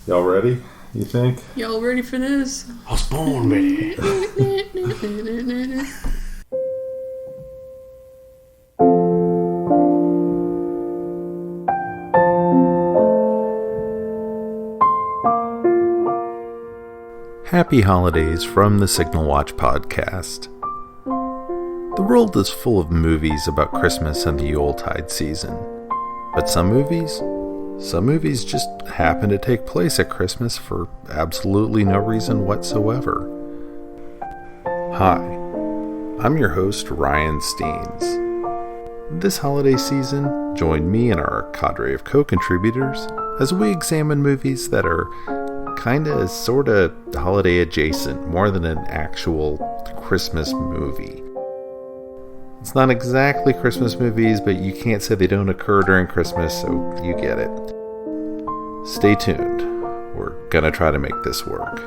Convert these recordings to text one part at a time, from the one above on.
Y'all ready, you think? Y'all ready for this? I was born ready. Happy holidays from the Signal Watch podcast. The world is full of movies about Christmas and the Yuletide season. But some movies just happen to take place at Christmas for absolutely no reason whatsoever. Hi, I'm your host, Ryan Steens. This holiday season, join me and our cadre of co-contributors as we examine movies that are kinda, sorta holiday adjacent, more than an actual Christmas movie. It's not exactly Christmas movies, but you can't say they don't occur during Christmas, so you get it. Stay tuned. We're gonna try to make this work.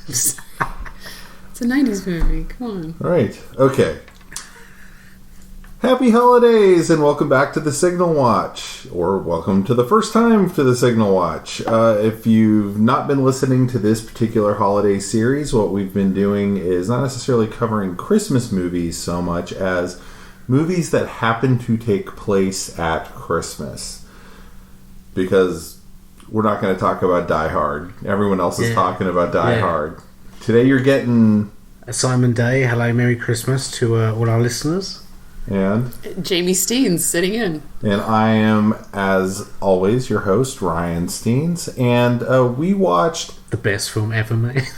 It's a 90s movie. Come on. Right. Okay. Happy holidays and welcome back to the Signal Watch, or welcome to the first time to the Signal Watch. If you've not been listening to this particular holiday series, what we've been doing is not necessarily covering Christmas movies so much as movies that happen to take place at Christmas. Because we're not going to talk about Die Hard. Everyone else is talking about Die Hard. Today you're getting A Simon Day. Hello, Merry Christmas to all our listeners. And Jamie Steens sitting in. And I am, as always, your host, Ryan Steens. And we watched The best film ever made.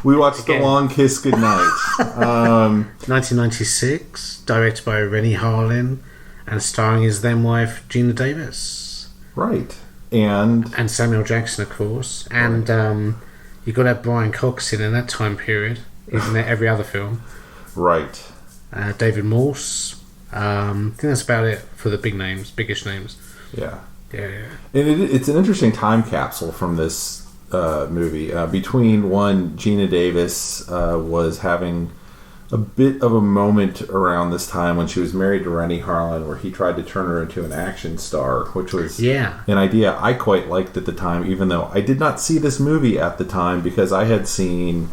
We watched The Long Kiss Goodnight. 1996, directed by Rennie Harlin, and starring his then wife, Geena Davis. Right. And Samuel Jackson, of course. And you got to have Brian Cox in that time period. He's in every other film. Right. David Morse. I think that's about it for the biggest names. Yeah. Yeah. And it's an interesting time capsule from this movie. Between one, Geena Davis was having a bit of a moment around this time when she was married to Rennie Harlin, where he tried to turn her into an action star, which was an idea I quite liked at the time, even though I did not see this movie at the time because I had seen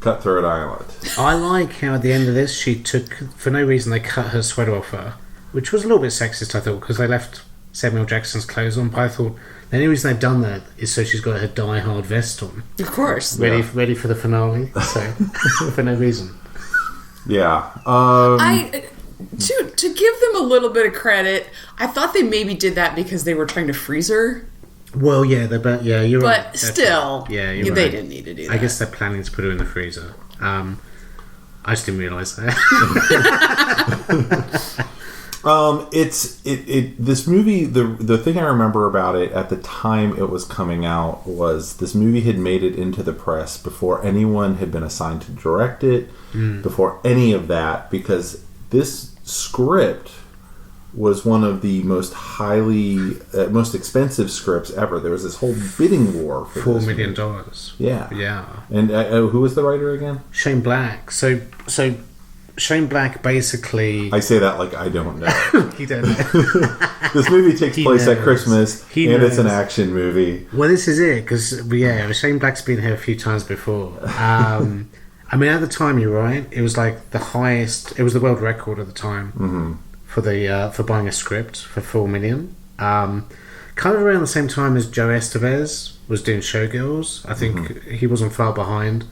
Cutthroat Island. I like how at the end of this she took, for no reason, they cut her sweater off her, which was a little bit sexist, I thought, because they left Samuel Jackson's clothes on, but I thought the only reason they've done that is so she's got her Die Hard vest on. Of course. Ready for the finale, so for no reason. Yeah. To give them a little bit of credit, I thought they maybe did that because they were trying to freeze her. Well, yeah, you're right. But still, you're they right. didn't need to do that. I guess they're planning to put her in the freezer. I just didn't realise that. This movie, the thing I remember about it at the time it was coming out was this movie had made it into the press before anyone had been assigned to direct it, before any of that, because this script was one of the most most expensive scripts ever. There was this whole bidding war for $4 million. Yeah. And who was the writer again? Shane Black. So Shane Black basically... I say that like I don't know. He don't know. This movie takes place knows. at Christmas, and it's an action movie. Well, this is it, because, Shane Black's been here a few times before. I mean, at the time, you're right, it was like the highest... It was the world record at the time for buying a script for $4 million. Kind of around the same time as Joe Estevez was doing Showgirls. I think he wasn't far behind.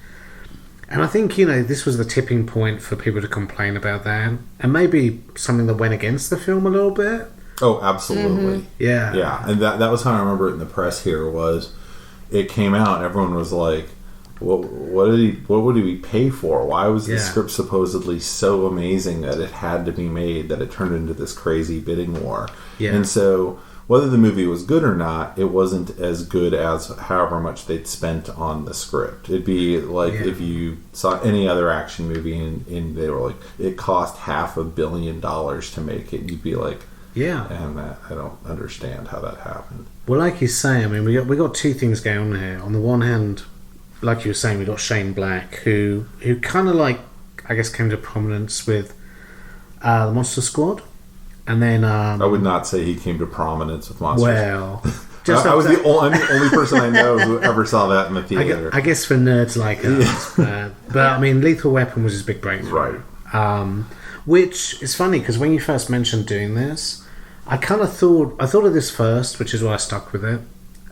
And I think, this was the tipping point for people to complain about that. And maybe something that went against the film a little bit. Oh, absolutely. Yeah. Yeah, and that was how I remember it in the press here was it came out and everyone was like, what would he pay for? Why was the script supposedly so amazing that it had to be made, that it turned into this crazy bidding war? Yeah. And so whether the movie was good or not, it wasn't as good as however much they'd spent on the script. It'd be like if you saw any other action movie and they were like, it cost $500 million to make it, you'd be like, and I don't understand how that happened. Well, like you say, I mean, we got two things going on here. On the one hand, like you were saying, we got Shane Black, who kind of like, I guess, came to prominence with the Monster Squad, and then I would not say he came to prominence with Monster Squad. Well, I'm the only person I know who ever saw that in the theater. I guess for nerds like us, but I mean, Lethal Weapon was his big breakthrough, right? Which is funny because when you first mentioned doing this, I thought of this first, which is why I stuck with it.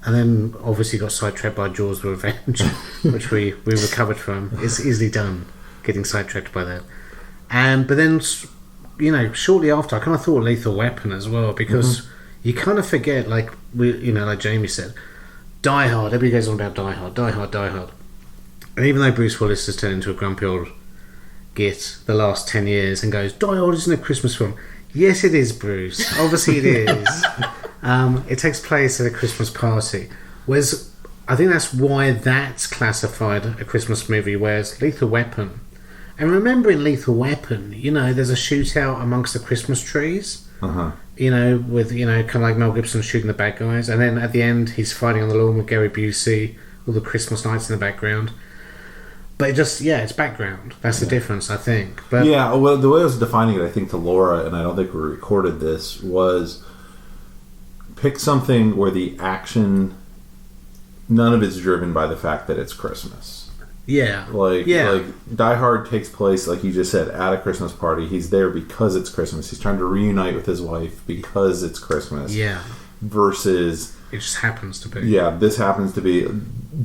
And then obviously got sidetracked by Jaws of Revenge, which we recovered from. It's easily done, getting sidetracked by that. But then, shortly after, I kind of thought Lethal Weapon as well, because you kind of forget, like Jamie said, Die Hard. Everybody goes on about Die Hard, Die Hard, Die Hard. And even though Bruce Willis has turned into a grumpy old git the last 10 years and goes, Die Hard isn't a Christmas film. Yes, it is, Bruce. Obviously, it is. It takes place at a Christmas party. Whereas, I think that's why that's classified a Christmas movie, whereas Lethal Weapon... And remember in Lethal Weapon, there's a shootout amongst the Christmas trees. With, kind of like Mel Gibson shooting the bad guys. And then at the end, he's fighting on the lawn with Gary Busey, all the Christmas lights in the background. But it's background. That's the difference, I think. But well, the way I was defining it, I think, to Laura, and I don't think we recorded this, was pick something where the action, none of it's driven by the fact that it's Christmas. Like Die Hard takes place, like you just said, at a Christmas party. He's there because it's Christmas. He's trying to reunite with his wife because it's Christmas. Versus... It just happens to be. Yeah, this happens to be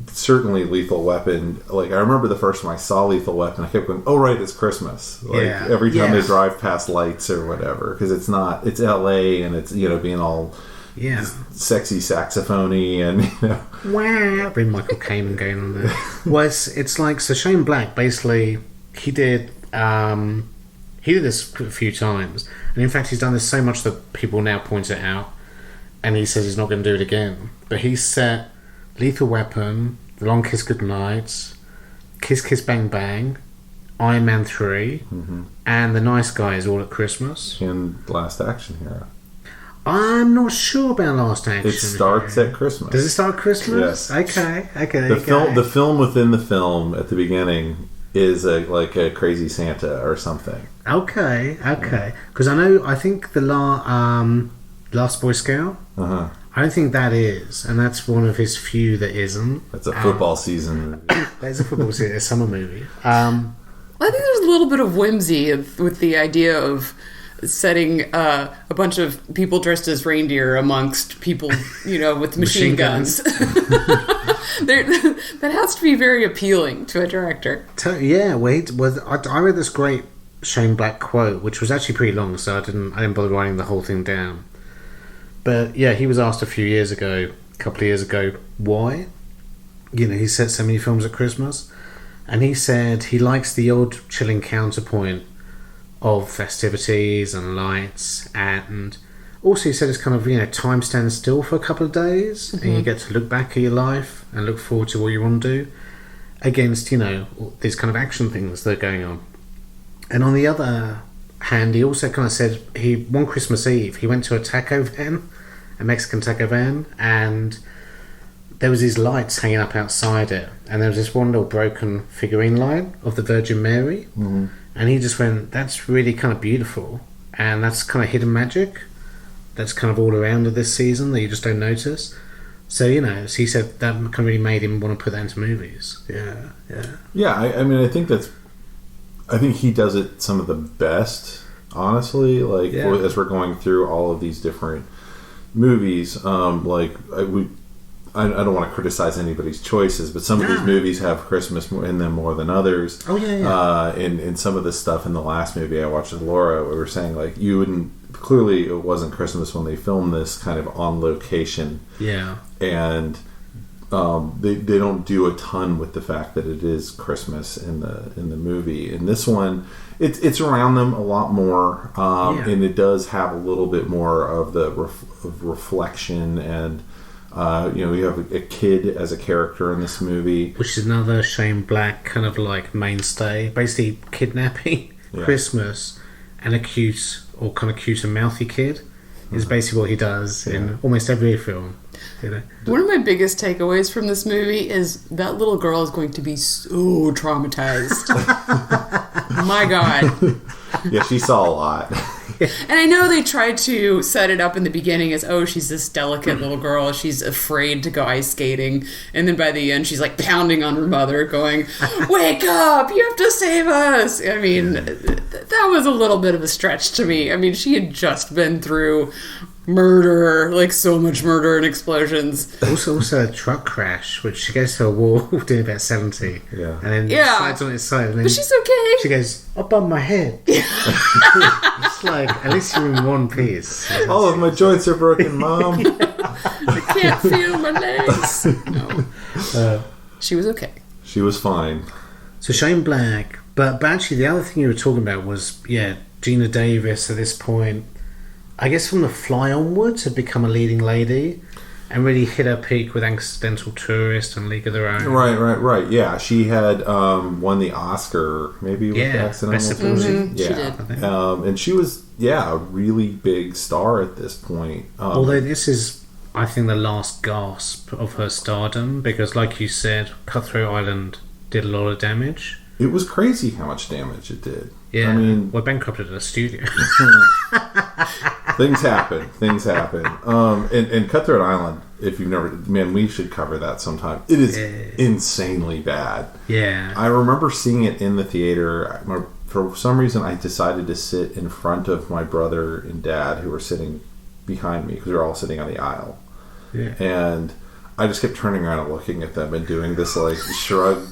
certainly Lethal Weapon. Like, I remember the first time I saw Lethal Weapon, I kept going, oh, right, it's Christmas. Like, every time they drive past lights or whatever. Because it's LA and it's, being all sexy saxophony and, Wow. Bring Michael Caine going on there. Well, it's like, so Shane Black, basically, he did this a few times. And in fact, he's done this so much that people now point it out. And he says he's not going to do it again. But he set Lethal Weapon, The Long Kiss Goodnight, Kiss Kiss Bang Bang, Iron Man 3, and The Nice Guys all at Christmas. And Last Action Hero. I'm not sure about Last Action It starts at Christmas. Does it start at Christmas? Yes. Okay. The film within the film at the beginning is like a Crazy Santa or something. Okay. Because I think the Last Boy Scout. I don't think that is, and that's one of his few that isn't. That's a football season. That's a football season, a summer movie. I think there's a little bit of whimsy with the idea of setting a bunch of people dressed as reindeer amongst people, with machine guns. That has to be very appealing to a director. I read this great Shane Black quote, which was actually pretty long, so I didn't bother writing the whole thing down. But he was asked a couple of years ago, why? He set so many films at Christmas, and he said he likes the odd chilling counterpoint of festivities and lights, and also he said it's kind of time stands still for a couple of days, and you get to look back at your life and look forward to what you want to do against these kind of action things that are going on. And on the other hand, he also kind of said one Christmas Eve he went to a Mexican taco van, and there was these lights hanging up outside it, and there was this one little broken figurine line of the Virgin Mary, and he just went, that's really kind of beautiful, and that's kind of hidden magic that's kind of all around this season that you just don't notice. So so he said that kind of really made him want to put that into movies. I think he does it some of the best, honestly. As we're going through all of these different movies, I don't want to criticize anybody's choices, but some of these movies have Christmas in them more than others. Oh yeah. In some of the stuff in the last movie I watched with Laura, we were saying you wouldn't clearly it wasn't Christmas when they filmed this kind of on location. Yeah. And they don't do a ton with the fact that it is Christmas in the movie. In this one, it's around them a lot more, and it does have a little bit more of the reflection, and you have a kid as a character in this movie, which is another Shane Black kind of like mainstay, basically kidnapping Christmas and a cute and mouthy kid is basically what he does in almost every film. One of my biggest takeaways from this movie is that little girl is going to be so traumatized. My God. Yeah, she saw a lot. And I know they tried to set it up in the beginning as, oh, she's this delicate little girl. She's afraid to go ice skating. And then by the end, she's like pounding on her mother going, wake up, you have to save us. I mean, that was a little bit of a stretch to me. I mean, she had just been through murder, like so much murder and explosions. Also a truck crash, which she goes to a wall doing about 70. Yeah. And then slides on its side. And then but she's okay. She goes, I bumped my head. It's like, at least you're in one piece. All of my joints are broken, Mom. I can't feel my legs. No. She was okay. She was fine. So Shane Black. But actually, the other thing you were talking about was, Geena Davis at this point, I guess from The Fly onwards, had become a leading lady and really hit her peak with Accidental Tourist and League of Their Own. Right. Yeah, she had won the Oscar, maybe with Accidental Best Tourist. Mm-hmm. Yeah, she did. And she was, a really big star at this point. Although this is, I think, the last gasp of her stardom, because like you said, Cutthroat Island did a lot of damage. It was crazy how much damage it did. Yeah, I mean, we're bankrupted at a studio. Things happen. And Cutthroat Island, if you've never, man, we should cover that sometime. It is insanely bad. Yeah. I remember seeing it in the theater. For some reason, I decided to sit in front of my brother and dad, who were sitting behind me, because we were all sitting on the aisle. Yeah. And I just kept turning around and looking at them and doing this like shrug,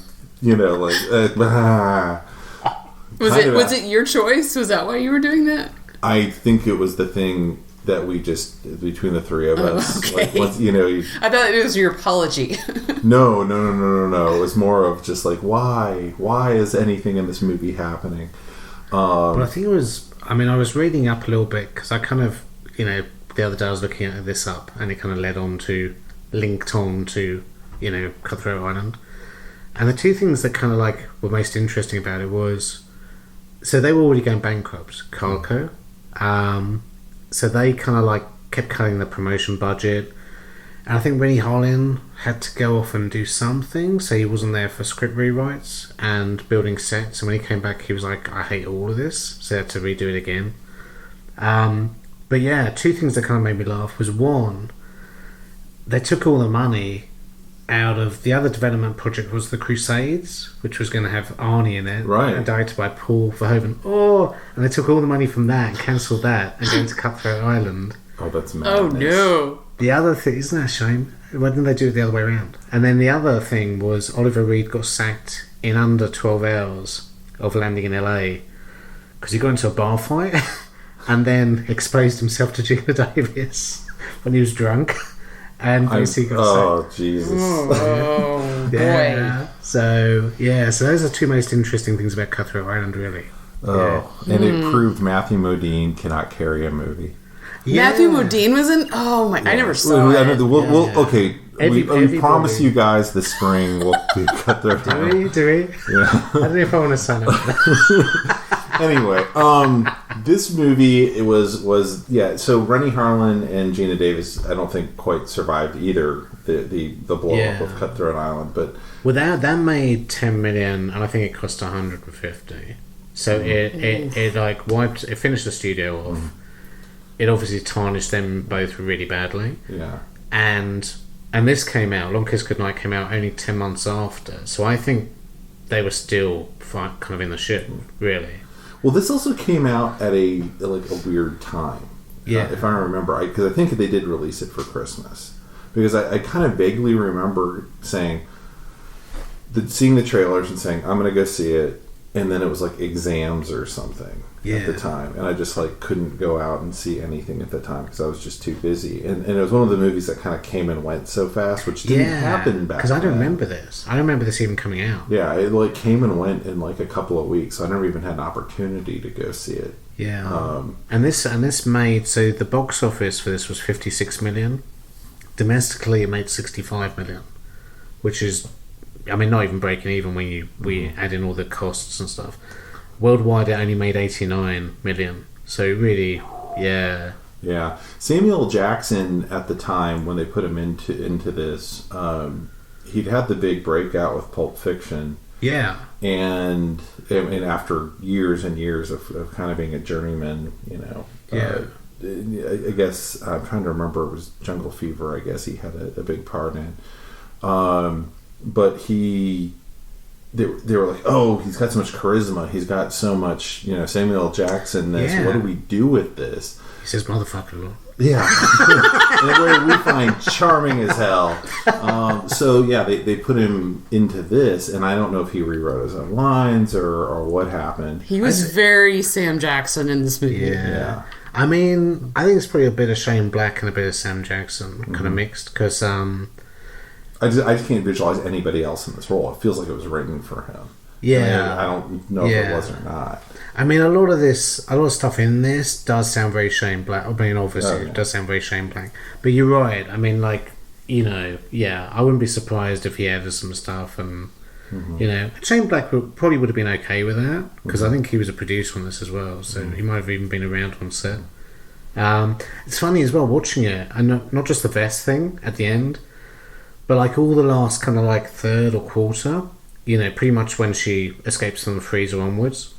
Was it your choice? Was that why you were doing that? I think it was the thing that we just, between the three of us. Okay. Like, once, I thought it was your apology. No. It was more of just like, why? Why is anything in this movie happening? But I think it was, I was reading up a little bit, because I kind of, the other day I was looking at this up, and it kind of linked on to, Cutthroat Island. And the two things that kind of like were most interesting about it was, so they were already going bankrupt, Carco. So they kind of like kept cutting the promotion budget. And I think Rennie Harlin had to go off and do something, so he wasn't there for script rewrites and building sets. And when he came back, he was like, I hate all of this. So they had to redo it again. But yeah, two things that kind of made me laugh was, one, they took all the money out of the other development project was The Crusades, which was going to have Arnie in it, right, and directed by Paul Verhoeven. And they took all the money from that and cancelled that and going to Cutthroat Island. Oh, that's madness. Oh no! The other thing, isn't that a shame? Why didn't they do it the other way around? And then the other thing was Oliver Reed got sacked in under 12 hours of landing in LA because he got into a bar fight and then exposed himself to Geena Davis when he was drunk. And basically got sacked. Jesus. Oh, yeah. Boy. So those are two most interesting things about Cutthroat Island, really. And it proved Matthew Modine cannot carry a movie. Yeah. Matthew Modine was in. Oh my! I never saw it. Okay. We promise you guys this spring we'll do Cutthroat Island. Do we? Yeah. I don't know if I want to sign up for that. Anyway, this movie, it was so Rennie Harlin and Geena Davis, I don't think quite survived either the blow up of Cutthroat Island, but that made 10 million, and I think it cost 150. So it like wiped, it finished the studio off. It obviously tarnished them both really badly. Yeah. And this came out, Long Kiss Goodnight came out only 10 months after, so I think they were still kind of in the shit, really. Well, this also came out at a weird time. Yeah. If I remember, because I think they did release it for Christmas. Because I kind of vaguely remember seeing the trailers and saying, I'm going to go see it. and then it was like exams or something at the time, and I just like couldn't go out and see anything at the time because I was just too busy. And it was one of the movies that kind of came and went so fast, which didn't happen back. Because I don't remember this. I don't remember this even coming out. Yeah, it like came and went in like a couple of weeks. So I never even had an opportunity to go see it. Yeah, and this made, so the box office for this was 56 million. Domestically, it made 65 million, which is, I mean, not even breaking even when we add in all the costs and stuff. Worldwide, it only made 89 million. So really, yeah. Yeah. Samuel Jackson, at the time when they put him into this, he'd had the big breakout with Pulp Fiction. Yeah. And after years and years of kind of being a journeyman, you know. Yeah. I guess, I'm trying to remember, it was Jungle Fever, I guess he had a big part in. But they were like, oh, he's got so much charisma, he's got so much, you know, Samuel L. Jackson, this, what do we do with this? He says motherfucker a lot. Yeah. In a way we find charming as hell. So yeah, they put him into this, and I don't know if he rewrote his own lines or what happened. He was very Sam Jackson in this movie. Yeah. I mean, I think it's probably a bit of Shane Black and a bit of Sam Jackson kind of mixed, because I just can't visualize anybody else in this role. It feels like it was written for him. Yeah. I don't know if it was or not. I mean, a lot of stuff in this does sound very Shane Black. I mean, obviously, it does sound very Shane Black. But you're right. I mean, like, you know, yeah, I wouldn't be surprised if he added some stuff, and you know, Shane Black probably would have been okay with that, because I think he was a producer on this as well, so he might have even been around on set. It's funny as well watching it, and not just the vest thing at the end, but like all the last kind of like third or quarter, you know, pretty much when she escapes from the freezer onwards,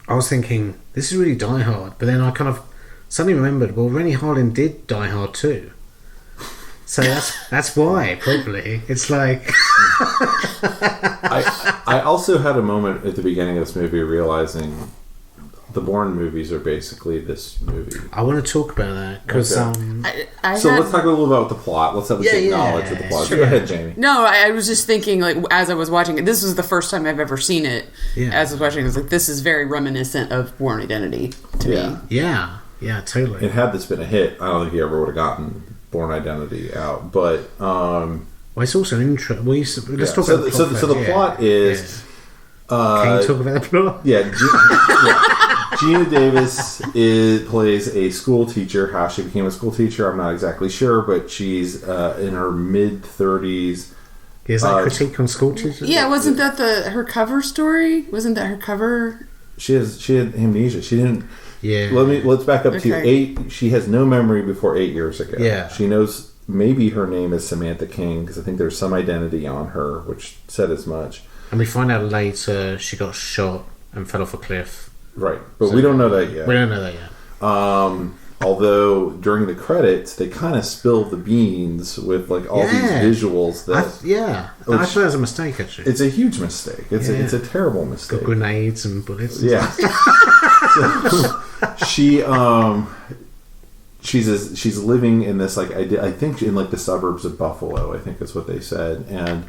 I was thinking, this is really Die Hard, but then I kind of suddenly remembered, well, Rennie Harlin did Die Hard too. So that's why, probably. It's like... I also had a moment at the beginning of this movie realizing the Bourne movies are basically this movie. I want to talk about that, because... let's talk a little about the plot. Let's have a quick knowledge of the plot. Sure. Go ahead, Jamie. No, I was just thinking, like, as I was watching it, this was the first time I've ever seen it. Yeah. As I was watching it, I was like, this is very reminiscent of Bourne Identity to me. Yeah, totally. And had this been a hit, I don't think he ever would have gotten Bourne Identity out. But... well, it's also interesting. Let's talk about the plot. So the plot is... Can you talk about the plot? Yeah. Geena Davis plays a school teacher. How she became a school teacher, I'm not exactly sure, but she's in her mid-30s. Is that critique on school teachers? Yeah, wasn't that her cover story? Wasn't that her cover? She had amnesia. She didn't... Yeah. Let's back up to 8. She has no memory before 8 years ago. Yeah. She knows maybe her name is Samantha King, because I think there's some identity on her, which said as much. And we find out later she got shot and fell off a cliff. Right, but we don't know that yet. We don't know that yet. Although during the credits they kind of spill the beans with like all these visuals that I thought it was a mistake, actually. It's a huge mistake. It's a terrible mistake. Got grenades and bullets. Yeah. So, she's living in this, like, I think in like the suburbs of Buffalo, I think is what they said, and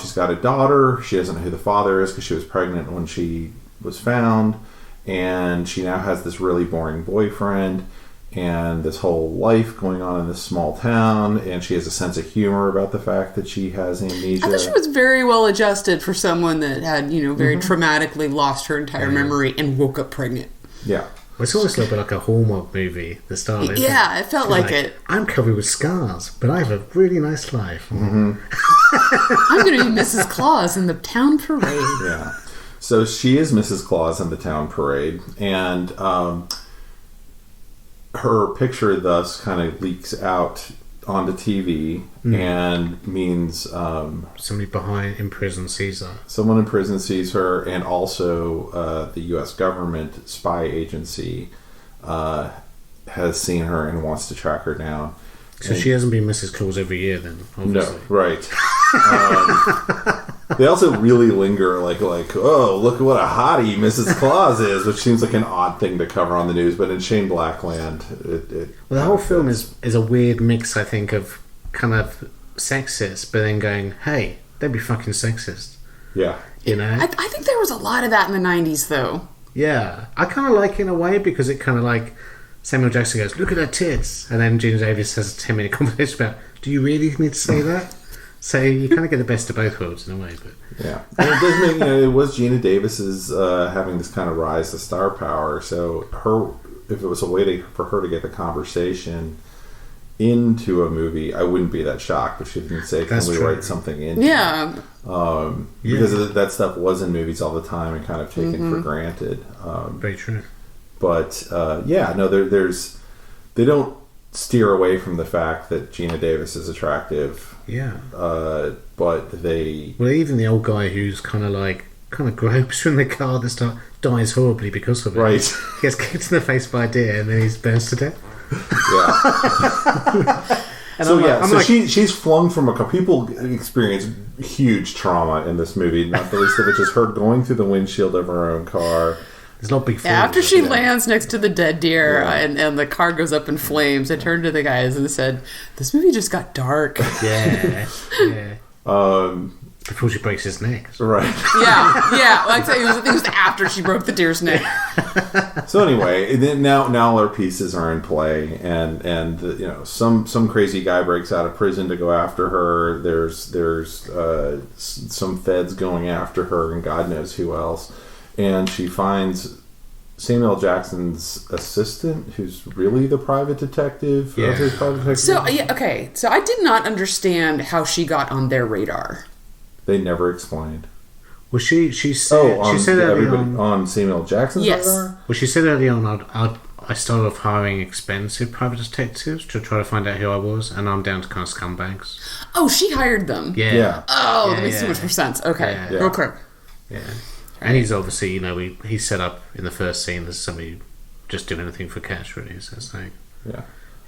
she's got a daughter. She doesn't know who the father is because she was pregnant when she was found, and she now has this really boring boyfriend and this whole life going on in this small town, and she has a sense of humor about the fact that she has amnesia. I thought she was very well adjusted for someone that had, you know, very traumatically lost her entire memory and woke up pregnant. Yeah. Well, it's almost a little bit like a Hallmark movie, the style. Yeah, it felt like it. I'm covered with scars, but I have a really nice life. I'm going to be Mrs. Claus in the town parade. Yeah. So she is Mrs. Claus in the town parade, and her picture thus kind of leaks out onto TV and means somebody in prison sees her. Someone in prison sees her, and also the U.S. government spy agency has seen her and wants to track her down. So she hasn't been Mrs. Claus every year, then? Obviously. No, right. They also really linger, like, oh, look what a hottie Mrs. Claus is, which seems like an odd thing to cover on the news, but in Shane Black land, well, the whole film is a weird mix, I think, of kind of sexist, but then going, hey, don't be fucking sexist. Yeah. You know? I think there was a lot of that in the 90s, though. Yeah. I kind of like it in a way because it kind of like Samuel Jackson goes, look at her tits. And then Geena Davis has a 10-minute conversation about, do you really need to say that? So you kind of get the best of both worlds in a way. But yeah. And it does make, it was Geena Davis's having this kind of rise to star power. So if it was a way for her to get the conversation into a movie, I wouldn't be that shocked if she didn't say, "Can we write something in?" Yeah. Because that stuff was in movies all the time and kind of taken for granted. very true. But they don't steer away from the fact that Geena Davis is attractive. Yeah. But they... Well, even the old guy who's kind of gropes her in the car at the start dies horribly because of it. Right. He gets kicked in the face by a deer and then he's burns to death. Yeah. She's flung from a car. People experience huge trauma in this movie, not the least of which is her going through the windshield of her own car. It's not big. Yeah, after she lands next to the dead deer and the car goes up in flames, I turned to the guys and said, "This movie just got dark." Yeah. Before she breaks his neck. Right. Yeah. Like it was after she broke the deer's neck. So anyway, then now all our pieces are in play, and some crazy guy breaks out of prison to go after her. There's some feds going after her, and God knows who else. And she finds Samuel Jackson's assistant, who's really the private detective. Yeah. So I did not understand how she got on their radar. They never explained. Well, she said early on Samuel Jackson's radar? Well, she said early on, I started off hiring expensive private detectives to try to find out who I was, and I'm down to kind of scumbags. Oh, she hired them. Yeah. Oh, that makes so much more sense. Okay, real quick. Yeah. And he's obviously, he's set up in the first scene as somebody just doing anything for cash, really. So it's like,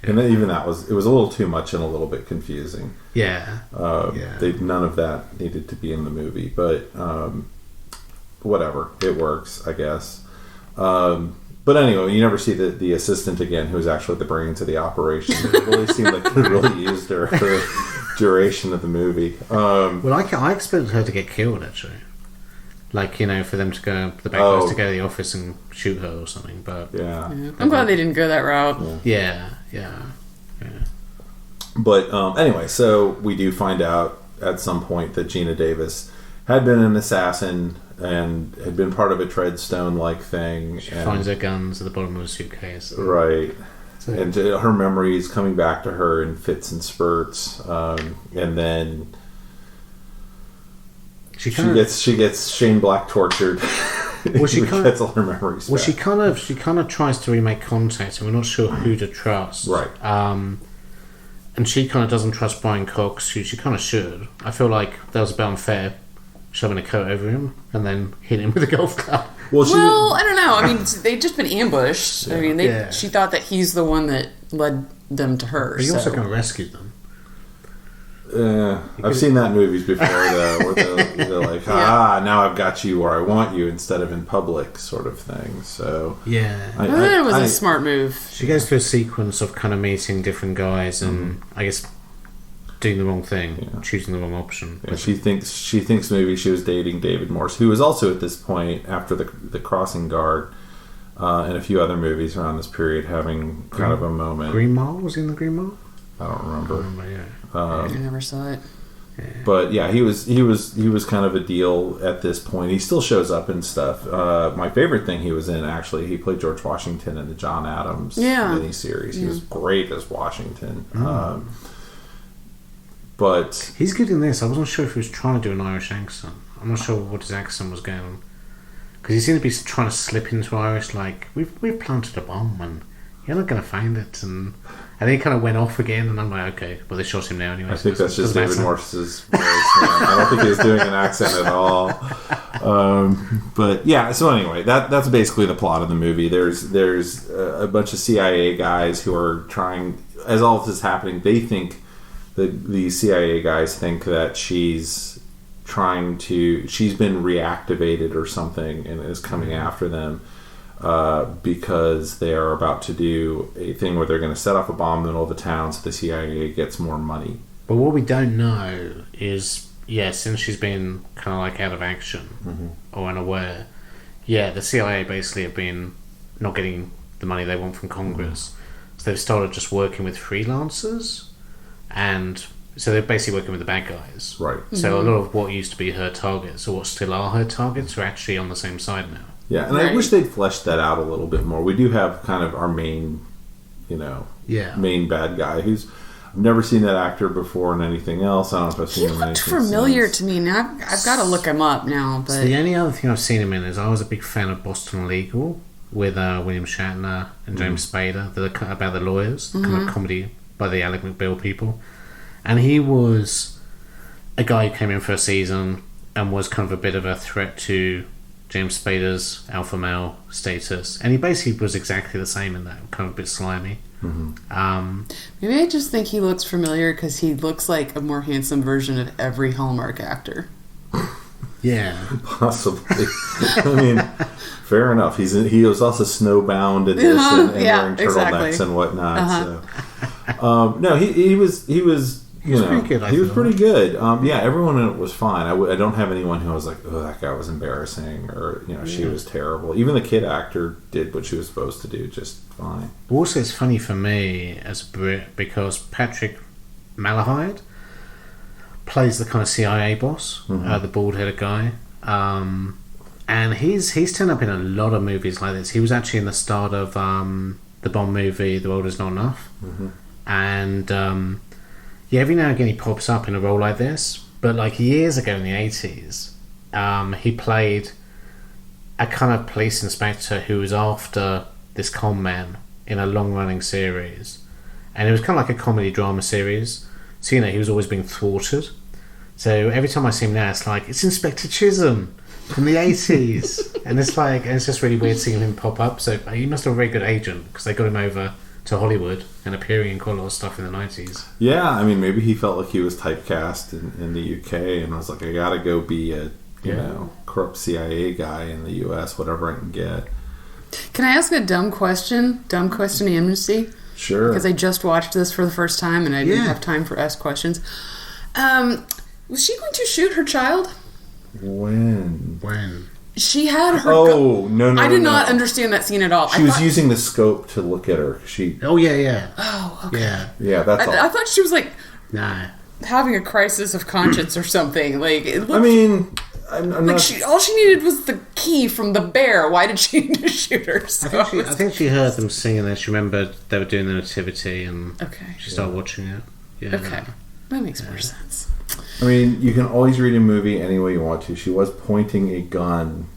and then even it was a little too much and a little bit confusing. Yeah. None of that needed to be in the movie, but whatever, it works, I guess. But anyway, you never see the assistant again, who's actually the brains of the operation. It really seemed like they really used her for the duration of the movie. Well, I expected her to get killed, actually. Like, for them to go, the bad guys to go to the office and shoot her or something, but... Yeah. I'm glad they didn't go that route. Yeah. But anyway, so we do find out at some point that Geena Davis had been an assassin and had been part of a Treadstone-like thing. She finds her guns at the bottom of a suitcase. Right. And her memories coming back to her in fits and spurts. And then... She gets Shane Black tortured. Well, she gets all her memories. Well, back. she kind of tries to remake contact, and we're not sure who to trust. Right. And she kind of doesn't trust Brian Cox, who she kind of should. I feel like that was a bit unfair, shoving a coat over him and then hitting him with a golf club. Well, I don't know. I mean, they'd just been ambushed. Yeah. I mean, she thought that he's the one that led them to her. But he also kind of rescued them. I've seen that in movies before, though, where they're like, now I've got you where I want you instead of in public, sort of thing. So yeah, I thought it was a smart move. She goes through a sequence of kind of meeting different guys and I guess doing the wrong thing, choosing the wrong option. Yeah, she thinks maybe she was dating David Morse, who was also at this point after the Crossing Guard and a few other movies around this period having kind of a moment. Green Mile? Was he in the Green Mile? I don't remember. I never saw it. Yeah. But yeah, he was kind of a deal at this point. He still shows up and stuff. My favorite thing he was in, actually, he played George Washington in the John Adams miniseries. He was great as Washington. But he's good in this. I wasn't sure if he was trying to do an Irish accent. I'm not sure what his accent was going on, because he seemed to be trying to slip into Irish, like we've planted a bomb and you're not going to find it, and then he kind of went off again, and I'm like, okay, well, they shot him now anyway. I think that's just David Morse's voice. I don't think he was doing an accent at all. But yeah, so anyway, that's basically the plot of the movie. There's a bunch of CIA guys who are trying, as all of this is happening, they think, the CIA guys think that she's been reactivated or something and is coming after them. Because they are about to do a thing where they're going to set off a bomb in the middle of the town so the CIA gets more money. But what we don't know is since she's been kind of like out of action or unaware, the CIA basically have been not getting the money they want from Congress. So they've started just working with freelancers, and so they're basically working with the bad guys. Right. So a lot of what used to be her targets, or what still are her targets, are actually on the same side now. Yeah, and I wish they'd fleshed that out a little bit more. We do have kind of our main, main bad guy who's... I've never seen that actor before in anything else. I don't know if I've seen him in anything familiar since. to me. Now I've got to look him up now. But so the only other thing I've seen him in is I was a big fan of Boston Legal with William Shatner and James Spader, about the lawyers, kind of comedy by the Alec McBeal people. And he was a guy who came in for a season and was kind of a bit of a threat to James Spader's alpha male status. And he basically was exactly the same in that, kind of a bit slimy. Maybe I just think he looks familiar because he looks like a more handsome version of every Hallmark actor. Yeah, possibly. I mean, fair enough. He was also snowbound in this and wearing turtlenecks and whatnot. So, no, he was pretty good. He was pretty good. Everyone in it was fine. I don't have anyone who I was like, oh, that guy was embarrassing, or she was terrible. Even the kid actor did what she was supposed to do just fine. Also, it's funny for me as a Brit because Patrick Malahide plays the kind of CIA boss, the bald-headed guy, and he's turned up in a lot of movies like this. He was actually in the start of the Bond movie, The World Is Not Enough, and every now and again he pops up in a role like this. But like years ago in the 80s, he played a kind of police inspector who was after this con man in a long-running series, and it was kind of like a comedy drama series. So he was always being thwarted. So every time I see him now, it's like it's Inspector Chisholm from the 80s, and it's just really weird seeing him pop up. So he must have a very good agent because they got him over to Hollywood and appearing in quite a lot of stuff in the 90s. Yeah, I mean, maybe he felt like he was typecast in the UK, and I was like, I gotta go be a corrupt CIA guy in the US, whatever I can get. Can I ask a dumb question? Dumb question amnesty? Sure. Because I just watched this for the first time and I didn't have time for ask questions. Was she going to shoot her child? When? She had her... No. I did not understand that scene at all. She was using the scope to look at her. Oh, yeah. Oh, okay. Yeah, that's all. I thought she was like... Nah. Having a crisis of conscience or something. Like, it looked... I mean... I'm like not... all she needed was the key from the bear. Why did she need to shoot her? So I think she heard them singing and she remembered they were doing the nativity and okay. She started watching it. Yeah, okay. That makes more sense. I mean, you can always read a movie any way you want to. She was pointing a gun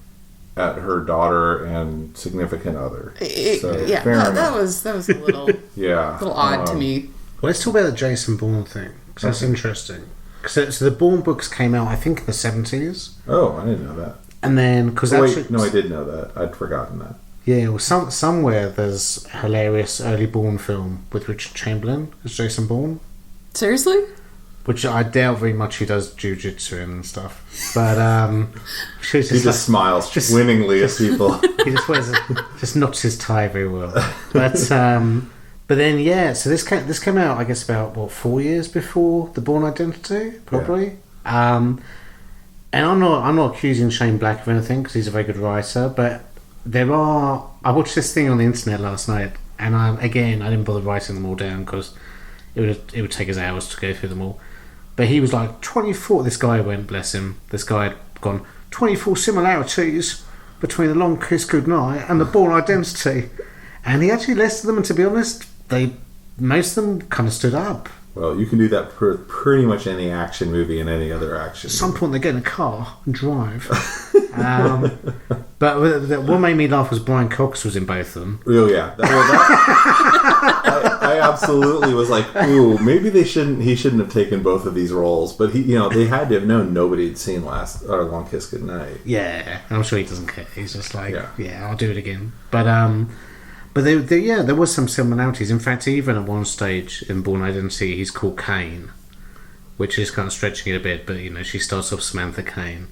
at her daughter and significant other. That was a little, little odd to me. Well, let's talk about the Jason Bourne thing, because that's interesting. So the Bourne books came out, I think, in the 70s. Oh, I didn't know that. And then... no, I did know that. I'd forgotten that. Yeah, well, somewhere there's a hilarious early Bourne film with Richard Chamberlain as Jason Bourne. Seriously? Which I doubt very much he does jiu-jitsu and stuff. But he just smiles winningly at people. He just knots his tie very well. But then so this came out I guess about 4 years before The Bourne Identity, probably. Yeah. And I'm not accusing Shane Black of anything because he's a very good writer, but I watched this thing on the internet last night, and I didn't bother writing them all down because it would take us hours to go through them all. But he was like 24. This guy went, bless him. This guy had gone 24 similarities between The Long Kiss Goodnight and The Bourne Identity, and he actually listed them. And to be honest, most of them kind of stood up. Well, you can do that for pretty much any action movie and any other action. At some point, they get in a car and drive. But what made me laugh was Brian Cox was in both of them. Oh yeah, I absolutely was like, ooh, maybe he shouldn't have taken both of these roles. But they had to have known nobody had seen Long Kiss Goodnight. Yeah, I'm sure he doesn't care. He's just like, I'll do it again. But there was some similarities. In fact, even at one stage in Bourne Identity, he's called Kane, which is kind of stretching it a bit. But she starts off Samantha Kane.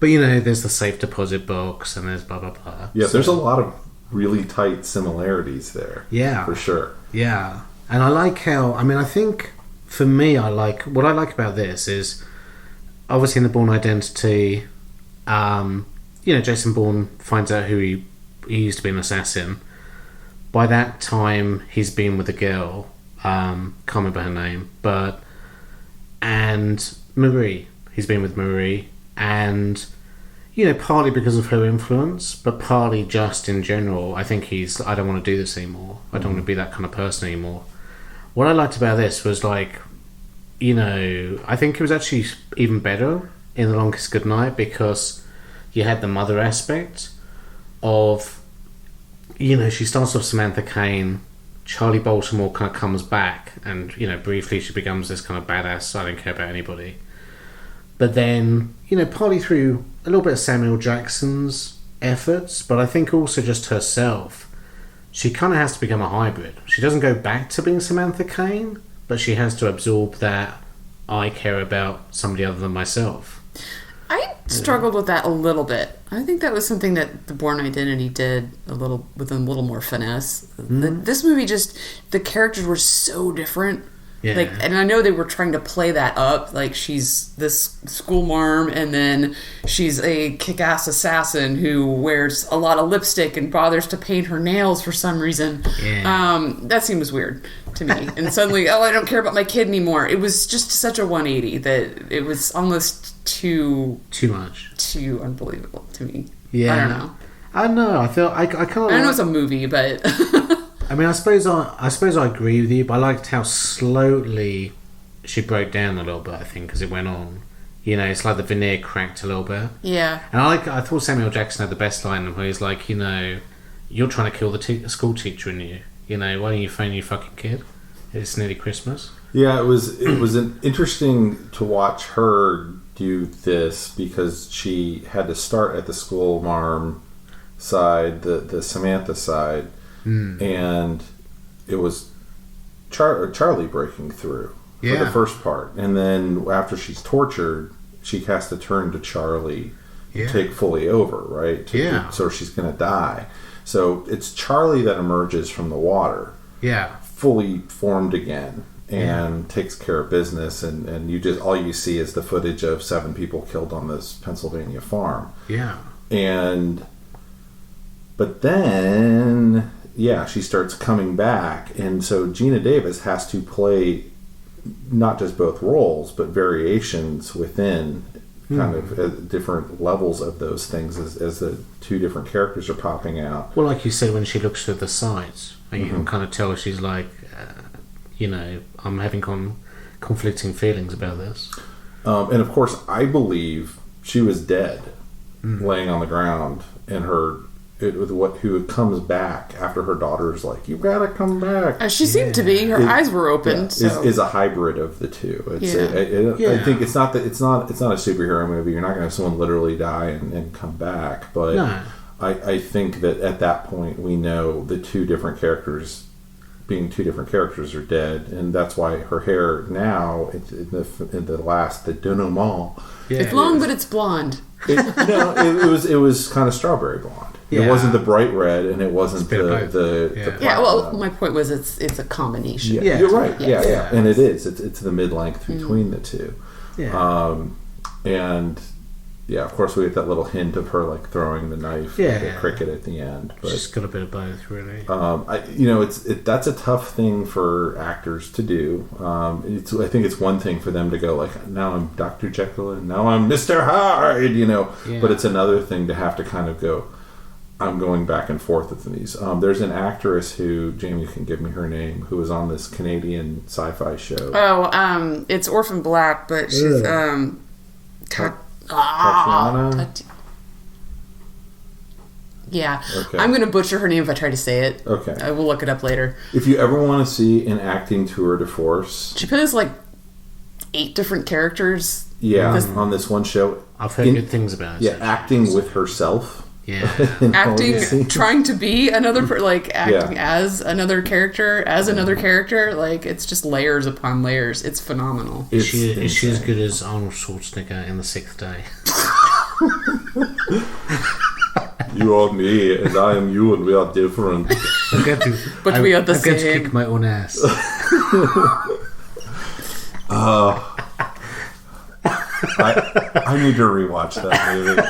But there's the safe deposit box, and there's blah blah blah. Yeah, there's a lot of really tight similarities there. Yeah, for sure. Yeah, and I like how. I think for me, what I like about this is obviously in the Bourne Identity, Jason Bourne finds out who he used to be an assassin. By that time, he's been with a girl, can't remember her name, and Marie. He's been with Marie, and partly because of her influence, but partly just in general, I think I don't want to do this anymore. I don't want to be that kind of person anymore. What I liked about this was I think it was actually even better in The Longest Goodnight because you had the mother aspect of, she starts off Samantha Cain, Charlie Baltimore kind of comes back, and, briefly she becomes this kind of badass, I don't care about anybody. But then, partly through a little bit of Samuel Jackson's efforts, but I think also just herself, she kind of has to become a hybrid. She doesn't go back to being Samantha Cain, but she has to absorb that I care about somebody other than myself. I struggled with that a little bit. I think that was something that the Bourne Identity did with a little more finesse. This movie the characters were so different. Yeah. And I know they were trying to play that up. Like, she's this school marm, and then she's a kick-ass assassin who wears a lot of lipstick and bothers to paint her nails for some reason. Yeah. That seems weird to me. And suddenly, I don't care about my kid anymore. It was just such a 180 that it was almost too much. Too unbelievable to me. Yeah. I don't know. I don't know. I feel I kind of. I know it's a movie, but I mean, I suppose I agree with you, but I liked how slowly she broke down a little bit. I think as it went on, it's like the veneer cracked a little bit. Yeah. And I thought Samuel Jackson had the best line where he's like, you're trying to kill the school teacher in you. Why don't you phone your fucking kid? It's nearly Christmas. Yeah, it was interesting to watch her do this because she had to start at the school marm side, the Samantha side. And it was Charlie breaking through for the first part. And then after she's tortured, she has to turn to Charlie to take fully over, right? So she's going to die. So it's Charlie that emerges from the water. Yeah. Fully formed again and takes care of business. And all you see is the footage of 7 people killed on this Pennsylvania farm. Yeah. But then... yeah, she starts coming back, and so Geena Davis has to play not just both roles, but variations within kind of different levels of those things as the 2 different characters are popping out. Well, like you said, when she looks to the sides, and you can kind of tell she's like, I'm having conflicting feelings about this. And of course, I believe she was dead, laying on the ground, and who comes back after her daughter's like, you gotta come back. She seemed to be. Her eyes were open. Is a hybrid of the two. I think it's not a superhero movie. You're not going to have someone literally die and come back. But no. I think that at that point we know the 2 different characters being 2 different characters are dead, and that's why her hair now in the denouement. Yeah. It's long, but it's blonde. It was kind of strawberry blonde. Yeah. It wasn't the bright red, and it wasn't the well, my point was it's a combination. Yeah. You're right. Yeah. And it is. It's the mid-length between the 2. Yeah. And of course we get that little hint of her like throwing the knife at the cricket at the end. But she's got a bit of both, really. That's a tough thing for actors to do. I think it's one thing for them to go like, now I'm Dr. Jekyll and now I'm Mr. Hyde, But it's another thing to have to kind of go, I'm going back and forth with these. There's an actress who, Jamie, you can give me her name, who was on this Canadian sci-fi show. Oh, it's Orphan Black, but she's Tatiana? Yeah. Okay. I'm going to butcher her name if I try to say it. Okay. I will look it up later. If you ever want to see an acting tour de force... She plays like 8 different characters. Yeah, on this one show. I've heard good things about it. Yeah, acting with herself. Yeah. Acting, trying to be another, acting as another character, like, it's just layers upon layers. It's phenomenal. Is she as good as Arnold Schwarzenegger in The Sixth Day? You are me, and I am you, and we are different. We are the same. I'm going to kick my own ass. I need to rewatch that movie.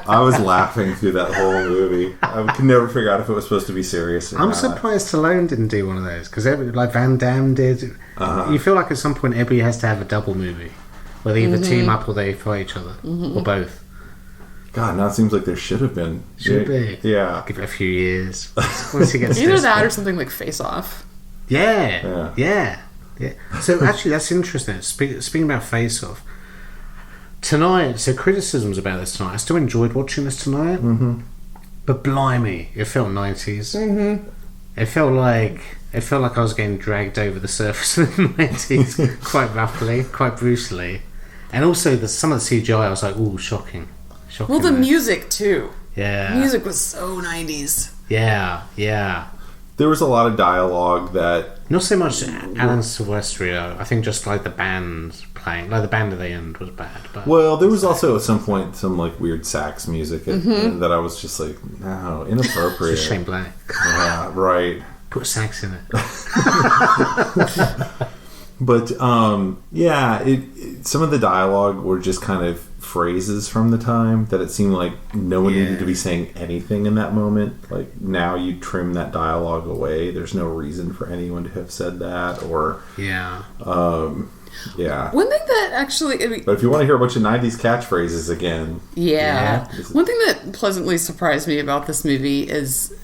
I was laughing through that whole movie. I could never figure out if it was supposed to be serious or I'm not. surprised Stallone didn't do one of those, because like Van Damme did. You feel like at some point everybody has to have a double movie, where they either team up or they fight each other, or both. God, now it seems like there should have been. Should be. Yeah. Give it a few years. Once he gets Either that or something like Face Off. Yeah. So actually, that's interesting. Speaking about Face Off, tonight, so criticisms about this tonight. I still enjoyed watching this tonight, but blimey, it felt 90s. It felt like I was getting dragged over the surface of the 90s quite roughly, quite brutally, and also some of the CGI. I was like, ooh, shocking. Well, the music too. Yeah, the music was so 90s. Yeah. There was a lot of dialogue that... Not so much Alan Silvestri, I think just like the band playing. Like the band at the end was bad. But well, there was also at some point some like weird sax music that I was just like, no, inappropriate. It's Shane Black. Yeah, right. Put sax in it. But, some of the dialogue were just kind of phrases from the time that it seemed like no one needed to be saying anything in that moment. Like, now you trim that dialogue away. There's no reason for anyone to have said that, or... Yeah. Yeah. One thing that actually... But if you want to hear a bunch of 90s catchphrases again... Yeah. One thing that pleasantly surprised me about this movie is...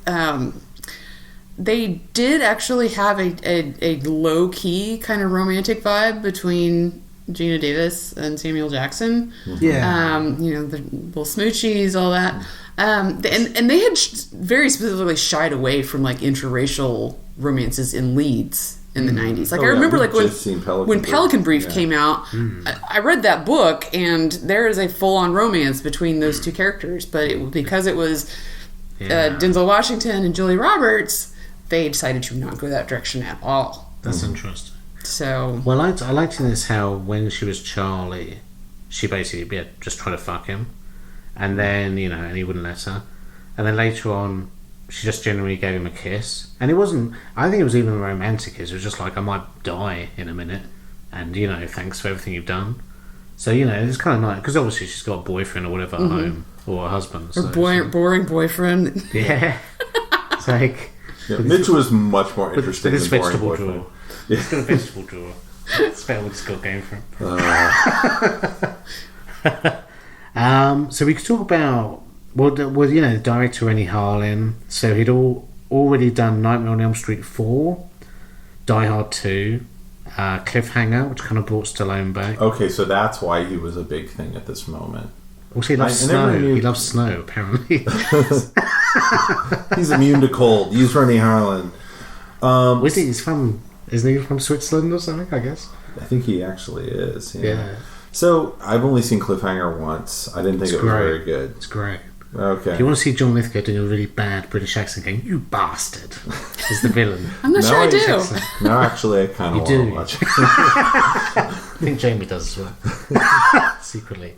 they did actually have a low-key kind of romantic vibe between Geena Davis and Samuel Jackson. Yeah. The little smoochies, all that. And they had very specifically shied away from like interracial romances in leads in the 90s. Like I remember like when Pelican Brief came out, I read that book and there is a full-on romance between those two characters, but because it was Denzel Washington and Julia Roberts, they decided to not go that direction at all. That's interesting. So... Well, I liked in this how when she was Charlie, she basically just tried to fuck him. And then, and he wouldn't let her. And then later on, she just genuinely gave him a kiss. And it wasn't... I think it was even a romantic kiss. It was just like, I might die in a minute. And, thanks for everything you've done. So, it's kind of nice. Because obviously she's got a boyfriend or whatever at home. Or a husband. So boring boyfriend. Yeah. It's like... Yeah, Mitch was much more interesting than boring vegetable boyfriend. drawer. He's got a vegetable drawer. That's about what he's got going for him. So we could talk about the director Rennie Harlin. So he'd already done Nightmare on Elm Street 4, Die Hard 2, Cliffhanger, which kind of brought Stallone back. Okay, so that's why he was a big thing at this moment. Also, he loves snow. He loves snow, apparently. He's immune to cold. Use Rennie Harlin. Isn't he from Switzerland or something, I guess? I think he actually is. Yeah. So, I've only seen Cliffhanger once. I didn't think it was very good. It's great. Okay. If you want to see John Lithgow doing a really bad British accent going, "You bastard," is the villain. I'm not sure I do. No, actually, I kind of want to watch it. I think Jamie does as well. Secretly.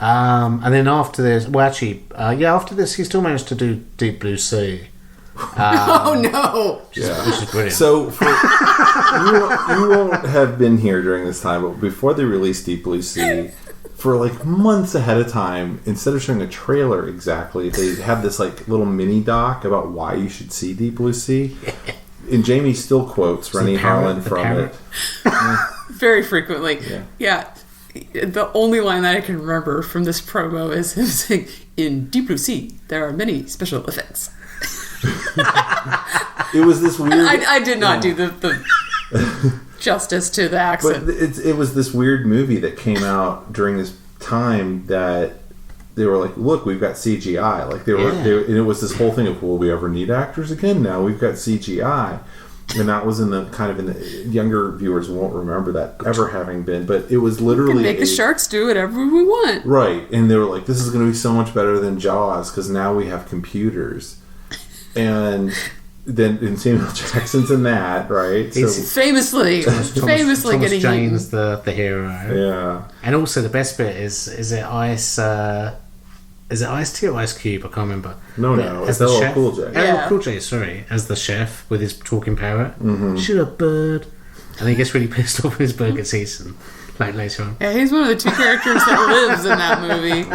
And then after this... Well, actually, after this, he still managed to do Deep Blue Sea. Oh, no! Which is brilliant. So, you won't have been here during this time, but before they released Deep Blue Sea, for like months ahead of time, instead of showing a trailer exactly, they had this like little mini doc about why you should see Deep Blue Sea. And Jamie still quotes Rennie Harlin from it. Very frequently. Yeah. The only line that I can remember from this promo is him saying, "In Deep Blue Sea, there are many special effects." It was this weird... I did not do the justice to the accent. But it was this weird movie that came out during this time that they were like, look, we've got CGI. Like and it was this whole thing of, will we ever need actors again? Now we've got CGI. And that was in the younger viewers won't remember that ever having been, but it was literally... We can make the sharks do whatever we want. Right. And they were like, this is going to be so much better than Jaws because now we have computers. And then Samuel Jackson's in that, right? He's famously getting Jane's the hero. Yeah. And also the best bit is it Ice... Is it Ice-T or Ice Cube? I can't remember. No. It's LL Cool J. LL Cool J, sorry. As the chef with his talking parrot. Shoot a bird. And he gets really pissed off when his bird gets eaten. Like later on. Yeah, he's one of the 2 characters that lives in that movie.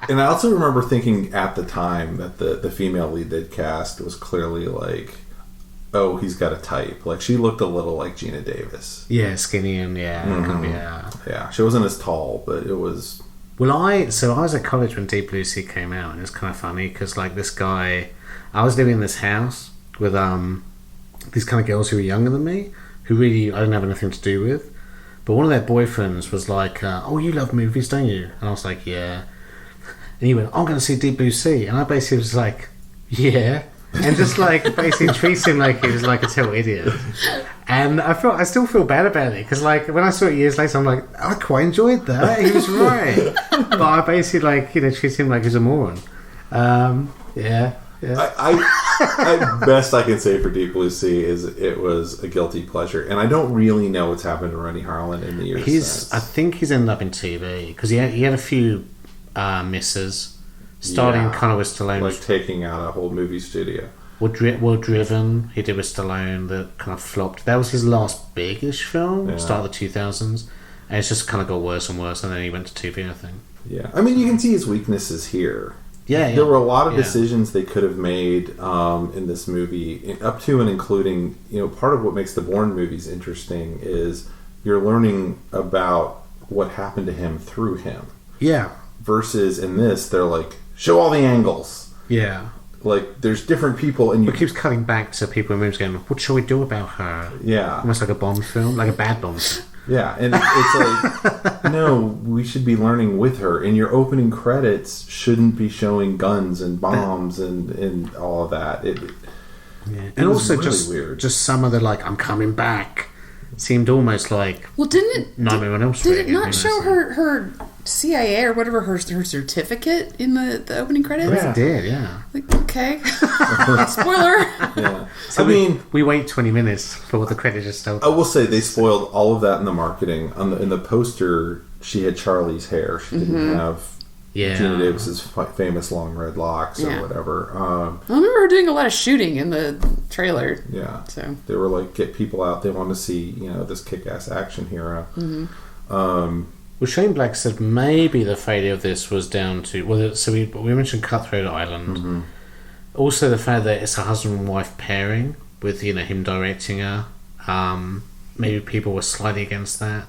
And I also remember thinking at the time that the female lead they'd cast was clearly like, oh, he's got a type. Like, she looked a little like Geena Davis. Yeah, skinny and yeah. Yeah, she wasn't as tall, but it was... Well, I was at college when Deep Blue Sea came out, and it's kind of funny because like this guy, I was living in this house with these kind of girls who were younger than me, who really I didn't have anything to do with, but one of their boyfriends was like, "Oh, you love movies, don't you?" And I was like, "Yeah." And he went, "I'm going to see Deep Blue Sea," and I basically was like, "Yeah." And just like basically treats him like he was like a total idiot, and I still feel bad about it because like when I saw it years later, I'm like, I quite enjoyed that. He was right, but I basically like treat him like he's a moron. Yeah. I best I can say for Deep Blue Sea is it was a guilty pleasure, and I don't really know what's happened to Rennie Harlan in the years since. I think he's ended up in TV because he had a few misses. Starting kind of with Stallone, like taking out a whole movie studio. Well Driven, he did with Stallone, that kind of flopped. That was his last big-ish film, start of the 2000s, and it's just kind of got worse and worse. And then he went to TV, I think. Yeah, I mean, you can see his weaknesses here. Yeah. There were a lot of decisions they could have made in this movie, up to and including. Part of what makes the Bourne movies interesting is you're learning about what happened to him through him. Yeah. Versus in this, they're like, show all the angles. Yeah. Like, there's different people, and it keeps cutting back to people in movies going, what shall we do about her? Yeah. Almost like a Bond film, like a bad Bond film. Yeah, and it's like, no, we should be learning with her. And your opening credits shouldn't be showing guns and bombs and all of that. And also really just weird. Just some of the, like, I'm coming back seemed almost like... Well, did it not show her CIA or whatever, her certificate in the opening credits? Yes, it did, yeah. Like, okay. Spoiler. Yeah. So we wait 20 minutes for the credit just to... I will say they spoiled all of that in the marketing. In the poster, she had Charlie's hair. She didn't have Geena Davis's famous long red locks or whatever. I remember her doing a lot of shooting in the trailer. Yeah. So they were like, get people out. They want to see, this kick-ass action hero. Well, Shane Black said maybe the failure of this was down to... Well, so we mentioned Cutthroat Island. Mm-hmm. Also the fact that it's a husband and wife pairing with, him directing her. Maybe people were slightly against that.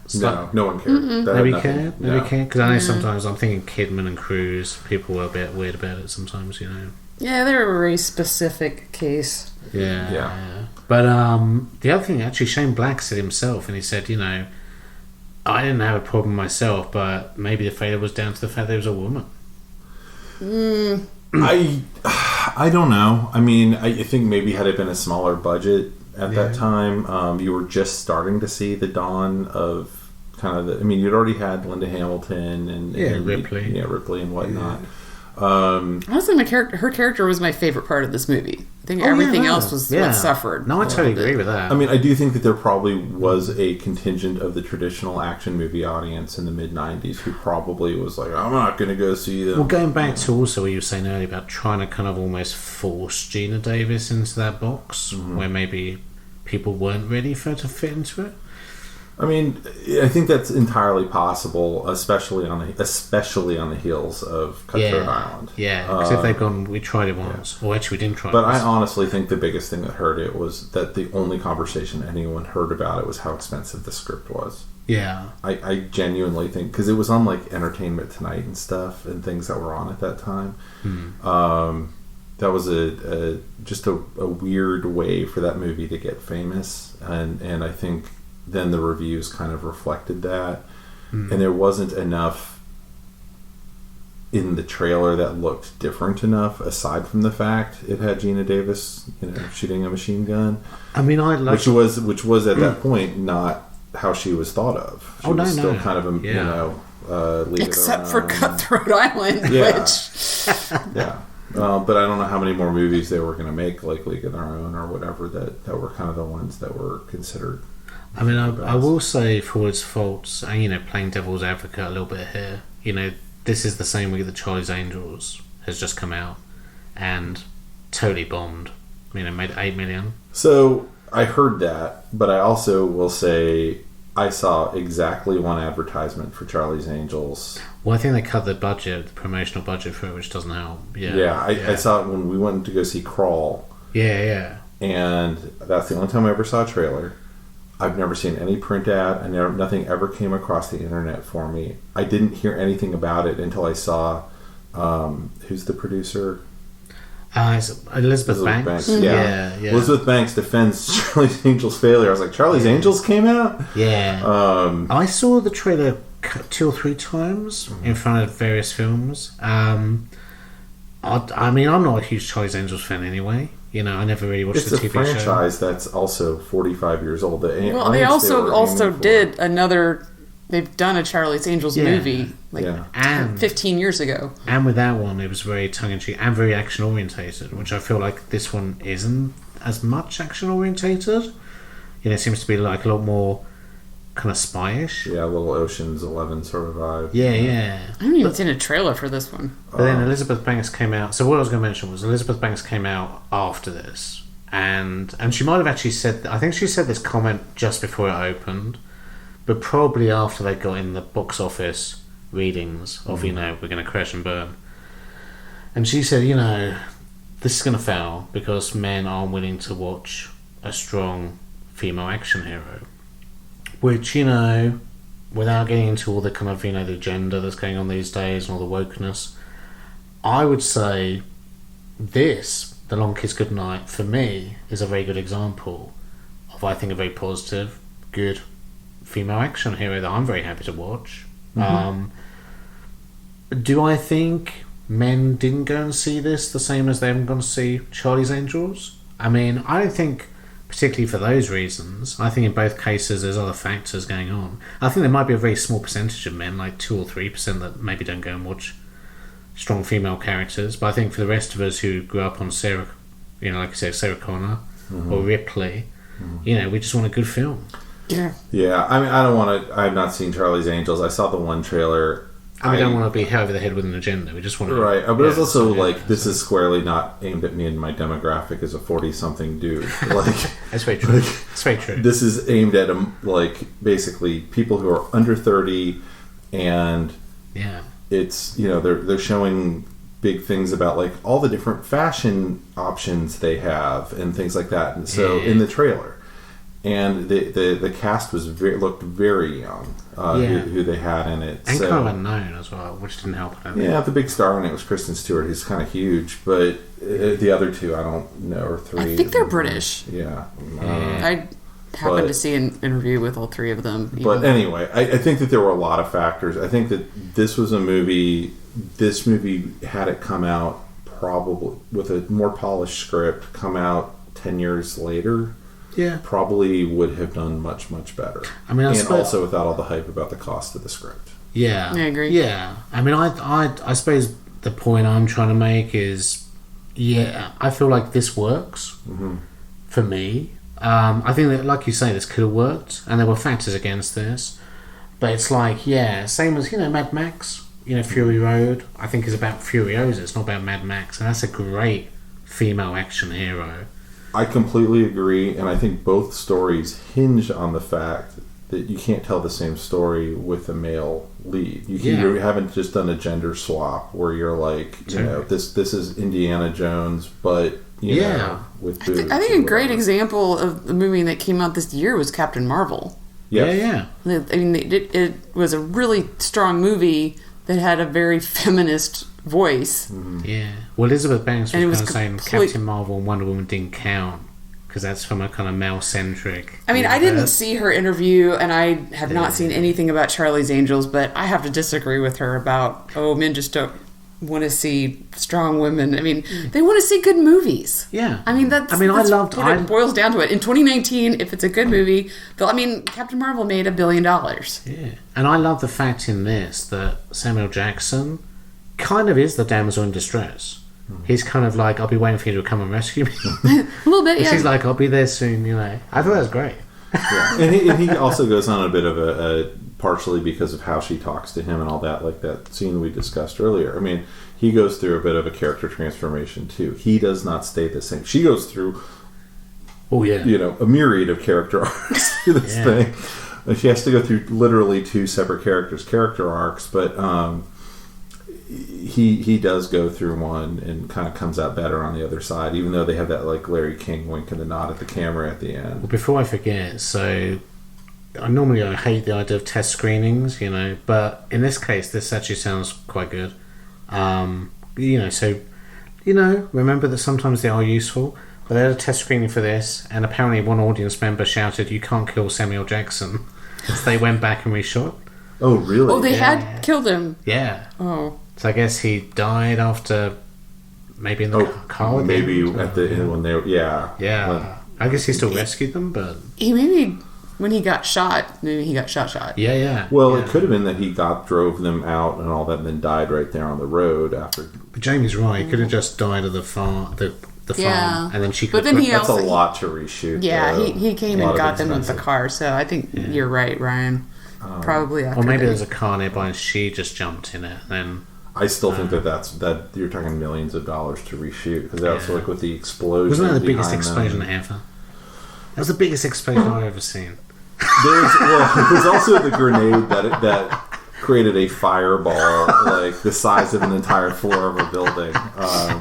No one cared. Nobody cared? Because I know sometimes I'm thinking Kidman and Cruise, people were a bit weird about it sometimes, Yeah, they were a very specific case. Yeah. But the other thing, actually, Shane Black said himself, and he said, I didn't have a problem myself, but maybe the failure was down to the fact that it was a woman. I don't know. I mean, I think maybe had it been a smaller budget at that time, you were just starting to see the dawn of kind of the... I mean, you'd already had Linda Hamilton and Ripley. Ripley and whatnot. Honestly, her character was my favorite part of this movie. I think everything else was what suffered. No, I totally agree with that. I mean, I do think that there probably was a contingent of the traditional action movie audience in the mid-90s who probably was like, I'm not going to go see them. Well, going back to also what you were saying earlier about trying to kind of almost force Geena Davis into that box where maybe people weren't ready for her to fit into it. I mean, I think that's entirely possible, especially on the heels of Cutthroat Island. Yeah, because if they've gone, we tried it once. Well, actually, we didn't try it But once. I honestly think the biggest thing that hurt it was that the only conversation anyone heard about it was how expensive the script was. Yeah. I genuinely think, because it was on like Entertainment Tonight and stuff, and things that were on at that time. That was just a weird way for that movie to get famous, and I think then the reviews kind of reflected that, and there wasn't enough in the trailer that looked different enough, aside from the fact it had Geena Davis, shooting a machine gun. I mean, which was at that point not how she was thought of. She was still kind of a leader, except for Cutthroat Island, which but I don't know how many more movies they were going to make, like League of Their Own or whatever, that were kind of the ones that were considered. I mean, I will say, for its faults, and playing devil's advocate a little bit here, this is the same week that Charlie's Angels has just come out and totally bombed. I mean, it made $8 million. So I heard that, but I also will say I saw exactly one advertisement for Charlie's Angels. Well, I think they cut the promotional budget for it, which doesn't help. Yeah, I saw it when we went to go see Crawl. Yeah. And that's the only time I ever saw a trailer. I've never seen any print ad. Nothing ever came across the internet for me. I didn't hear anything about it until I saw, who's the producer? It's Elizabeth Banks. Yeah. Elizabeth Banks defends Charlie's Angels' failure. I was like, Charlie's Angels came out? Yeah. I saw the trailer 2 or 3 times in front of various films. I mean, I'm not a huge Charlie's Angels fan anyway. You know, I never really watched the TV show. It's a franchise that's also 45 years old. Well, they also did another... They've done a Charlie's Angels movie and 15 years ago. And with that one, it was very tongue-in-cheek and very action-orientated, which I feel like this one isn't as much action-orientated. You know, it seems to be like a lot more kind of spy-ish. Yeah, a little Ocean's 11 sort of vibe. Yeah. I haven't even seen a trailer for this one. But then Elizabeth Banks came out. So what I was going to mention was Elizabeth Banks came out after this. And she might have actually said... I think she said this comment just before it opened. But probably after they got in the box office readings of, you know, we're going to crash and burn. And she said, you know, this is going to fail because men aren't willing to watch a strong female action hero. Which, you know, without getting into all the kind of, you know, the gender that's going on these days and all the wokeness, I would say this, The Long Kiss Goodnight, for me, is a very good example of, I think, a very positive, good female action hero that I'm very happy to watch. Do I think men didn't go and see this the same as they haven't gone to see Charlie's Angels? I mean, I don't think particularly for those reasons. I think in both cases there's other factors going on. I think there might be a very small percentage of men, like 2 or 3%, that maybe don't go and watch strong female characters, but I think for the rest of us who grew up on Sarah, you know, like I said, Sarah Connor or Ripley, you know, we just want a good film. Yeah. I mean, I've not seen Charlie's Angels. I saw the one trailer. And we don't want to be over the head with an agenda. We just want to... Right. But it's also like, this is squarely not aimed at me and my demographic as a 40-something dude. Like, That's very true. That's very true. This is aimed at, like, basically people who are under 30, and it's, you know, they're showing big things about, like, all the different fashion options they have and things like that. And so, in the trailer... And the cast looked very young, who they had in it. And kind of unknown as well, which didn't help. Yeah, the big star in it was Kristen Stewart, who's kind of huge. But the other two, I don't know, or 3. I think they're British. Yeah. I happened to see an interview with all 3 of them. But anyway, I think that there were a lot of factors. I think that this was a movie... This movie, had it come out probably with a more polished script, come out 10 years later... probably would have done much, much better. I mean, also without all the hype about the cost of the script. Yeah, I agree. Yeah, I mean, I suppose the point I'm trying to make is, I feel like this works for me. I think that, like you say, this could have worked, and there were factors against this. But it's like, same as, you know, Mad Max. You know, Fury Road, I think, is about Furiosa. It's not about Mad Max, and that's a great female action hero. I completely agree, and I think both stories hinge on the fact that you can't tell the same story with a male lead. You haven't just done a gender swap where you're like, you know, this is Indiana Jones, but you know, with boobs. I think a great example of the movie that came out this year was Captain Marvel. Yeah. I mean, it was a really strong movie that had a very feminist voice. Yeah. Well, Elizabeth Banks was kind of saying Captain Marvel and Wonder Woman didn't count because that's from a kind of male-centric... I mean, I didn't see her interview, and I have not seen anything about Charlie's Angels, but I have to disagree with her about, men just don't want to see strong women. I mean, they want to see good movies. Yeah. I mean, that's it boils down to it. In 2019, if it's a good movie, Captain Marvel made $1 billion. Yeah. And I love the fact in this that Samuel Jackson kind of is the damsel in distress. He's kind of like, I'll be waiting for you to come and rescue me. A little bit, She's like, I'll be there soon, you know. I thought that was great. And he also goes on a bit of a partially because of how she talks to him and all that, like that scene we discussed earlier. I mean, he goes through a bit of a character transformation too. He does not stay the same. She goes through, you know, a myriad of character arcs through this thing. She has to go through literally two separate character arcs, but he does go through one and kind of comes out better on the other side, even though they have that like Larry King wink and a nod at the camera at the end. Well, before I forget, so I hate the idea of test screenings, but in this case, this actually sounds quite good. Remember that sometimes they are useful. But they had a test screening for this, and apparently one audience member shouted, "You can't kill Samuel Jackson." So they went back and reshot. Oh, really? Oh, they had killed him. Yeah. Oh. So I guess he died after, maybe in the car. Maybe at the end when they were, yeah. Yeah. I guess he still rescued them, but... When he got shot, maybe he got shot. Yeah. Well, it could have been that he drove them out and all that, and then died right there on the road after. But Jamie's right. He could have just died at the farm, farm, and then she could. But then that's a lot to reshoot. Yeah, he came and got them with the car. So I think you're right, Ryan. Probably. After or maybe there's a car nearby and she just jumped in it. Then I still think that you're talking millions of dollars to reshoot, because that's like with the explosion. Wasn't that the biggest explosion ever? That was the biggest explosion I've ever seen. There's also the grenade that created a fireball like the size of an entire floor of a building,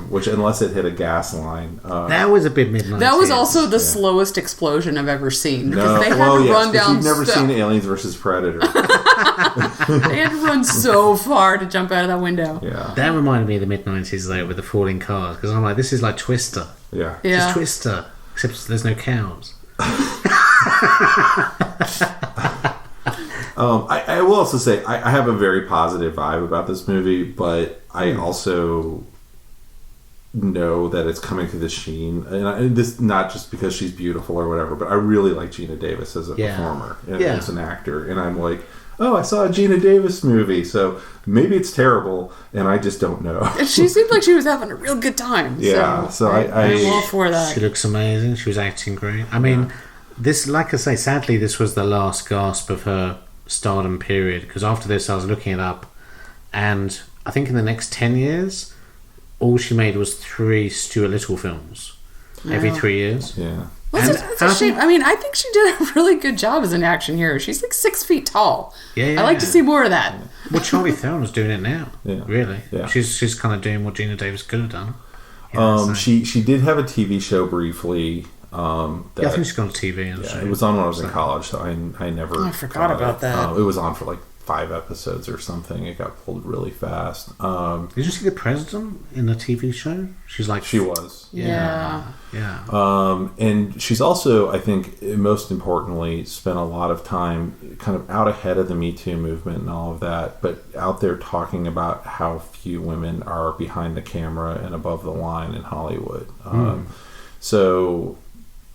which unless it hit a gas line, that was a bit midnight. That was also the slowest explosion I've ever seen, because they had to run down. You've never seen Aliens vs. Predator. They had to run so far to jump out of that window. Yeah, that reminded me of the mid-90s though, with the falling cars, because I'm like, this is like Twister. Yeah. It's Twister, except there's no cows. I will also say I have a very positive vibe about this movie, but I also know that it's coming through the sheen, and this not just because she's beautiful or whatever, but I really like Geena Davis as a performer and as an actor, and I'm like, oh, I saw a Geena Davis movie, so maybe it's terrible, and I just don't know. She seemed like she was having a real good time. Yeah, so I'm all for that. She looks amazing. She was acting great. I mean, this, like I say, sadly, this was the last gasp of her stardom period, because after this I was looking it up, and I think in the next 10 years all she made was 3 Stuart Little films every 3 years. That's a shame. I mean, I think she did a really good job as an action hero. She's like 6 feet tall. I like to see more of that. Well, Charlie Theron's doing it now. Really. She's kind of doing what Geena Davis could have done. She did have a TV show briefly. I think she's gone to TV. It was on when I was in college, so I never. I forgot about that. It was on for like 5 episodes or something. It got pulled really fast. Did you see the president in the TV show? She was. Yeah. And she's also, I think, most importantly, spent a lot of time kind of out ahead of the Me Too movement and all of that, but out there talking about how few women are behind the camera and above the line in Hollywood. So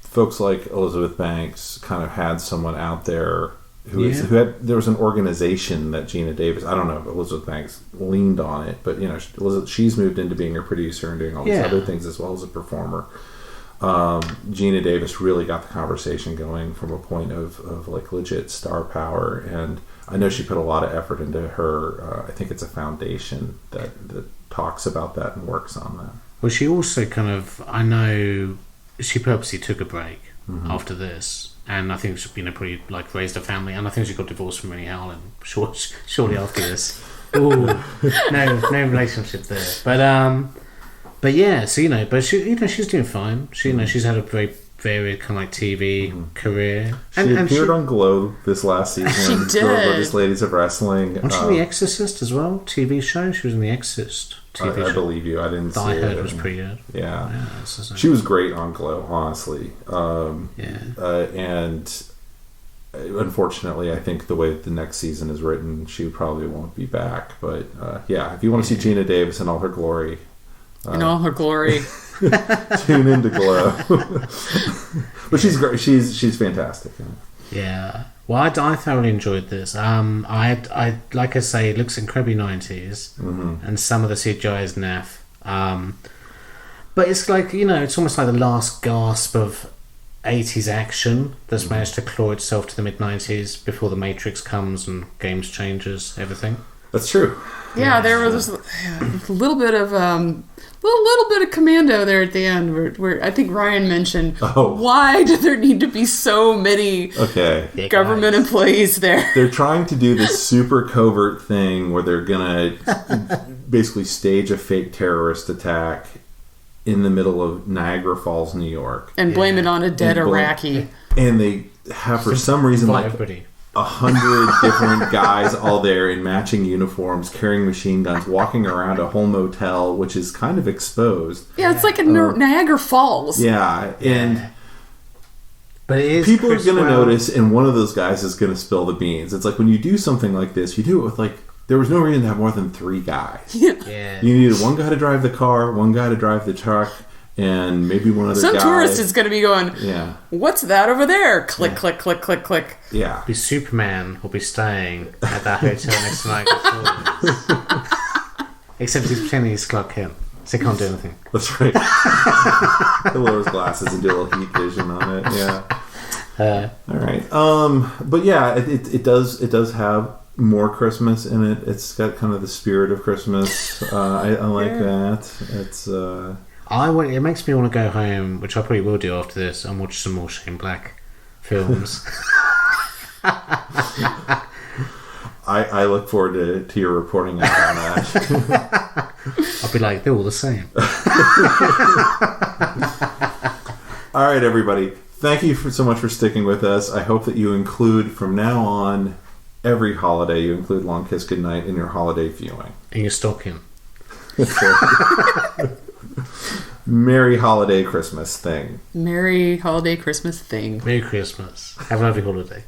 folks like Elizabeth Banks kind of had someone out there who there was an organization that Geena Davis, I don't know if Elizabeth Banks leaned on it, but she's moved into being a producer and doing all these other things as well as a performer. Geena Davis really got the conversation going from a point of like legit star power, and I know she put a lot of effort into her, I think it's a foundation that talks about that and works on that. Well, she also I know she purposely took a break after this, and I think she probably like raised a family, and I think she got divorced from Rennie Howlin shortly after this. Ooh, no relationship there, but yeah, so but she she's doing fine. She's had a very varied kind of like TV career. She appeared on Glow this last season. She did. Gorgeous Ladies of Wrestling. Wasn't she in The Exorcist as well? TV show. She was in The Exorcist TV show. I believe you. I didn't see it. I heard it was pretty good. Yeah. She was great on Glow, honestly. And unfortunately, I think the way that the next season is written, she probably won't be back. But if you want to see Geena Davis in all her glory. In all her glory. Tune into Glow. But she's great. She's fantastic. Yeah. Well, I thoroughly enjoyed this. I like I say, it looks incredibly 90s, and some of the CGI is naff. But it's like, it's almost like the last gasp of 80s action that's managed to claw itself to the mid-90s before the Matrix comes and games changes everything. That's true. Yeah, there was a little bit of little bit of Commando there at the end, where I think Ryan mentioned, why do there need to be so many government employees there? They're trying to do this super covert thing where they're gonna basically stage a fake terrorist attack in the middle of Niagara Falls, New York, and blame it on a dead Iraqi. And they have, for some reason, like 100 different guys all there in matching uniforms, carrying machine guns, walking around a whole motel, which is kind of exposed. Yeah, it's like a Niagara Falls. Yeah, and but it is people are going to notice, and one of those guys is going to spill the beans. It's like when you do something like this, you do it with like, there was no reason to have more than 3 guys. Yeah. You needed one guy to drive the car, one guy to drive the truck, and maybe one other guy. Some tourist is going to be going, what's that over there? Click, click, click, click, click. Yeah. Be Superman will be staying at that hotel next to Niagara Falls. Except he's pretending he's Clark Kent, so he can't do anything. That's right. He'll lower his glasses and do a little heat vision on it. Yeah. All right. But yeah, it does have more Christmas in it. It's got kind of the spirit of Christmas. I like that. It's it makes me want to go home, which I probably will do after this, and watch some more Shane Black films. I look forward to your reporting out on that. I'll be like, they're all the same. All right, everybody. Thank you so much for sticking with us. I hope that you include, from now on, every holiday, you include Long Kiss Goodnight in your holiday viewing. In your stocking. Merry holiday Christmas thing. Merry holiday Christmas thing. Merry Christmas. Have a lovely holiday.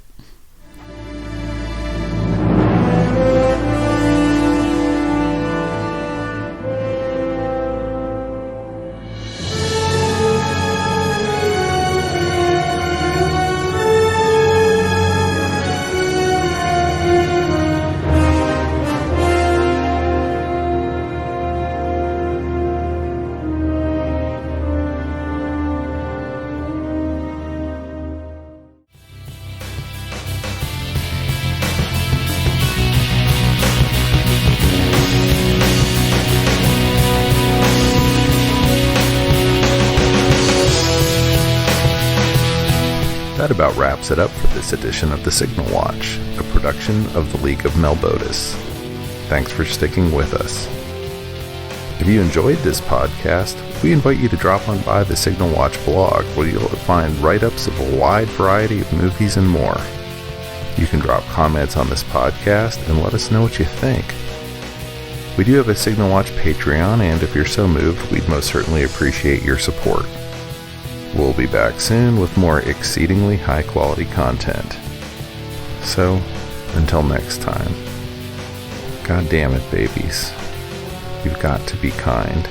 That about wraps it up for this edition of The Signal Watch, a production of the League of Melbotus. Thanks for sticking with us. If you enjoyed this podcast, we invite you to drop on by the Signal Watch blog, where you'll find write-ups of a wide variety of movies and more. You can drop comments on this podcast and let us know what you think. We do have a Signal Watch Patreon, and if you're so moved, we'd most certainly appreciate your support. We'll be back soon with more exceedingly high-quality content. So, until next time, God damn it, babies. You've got to be kind.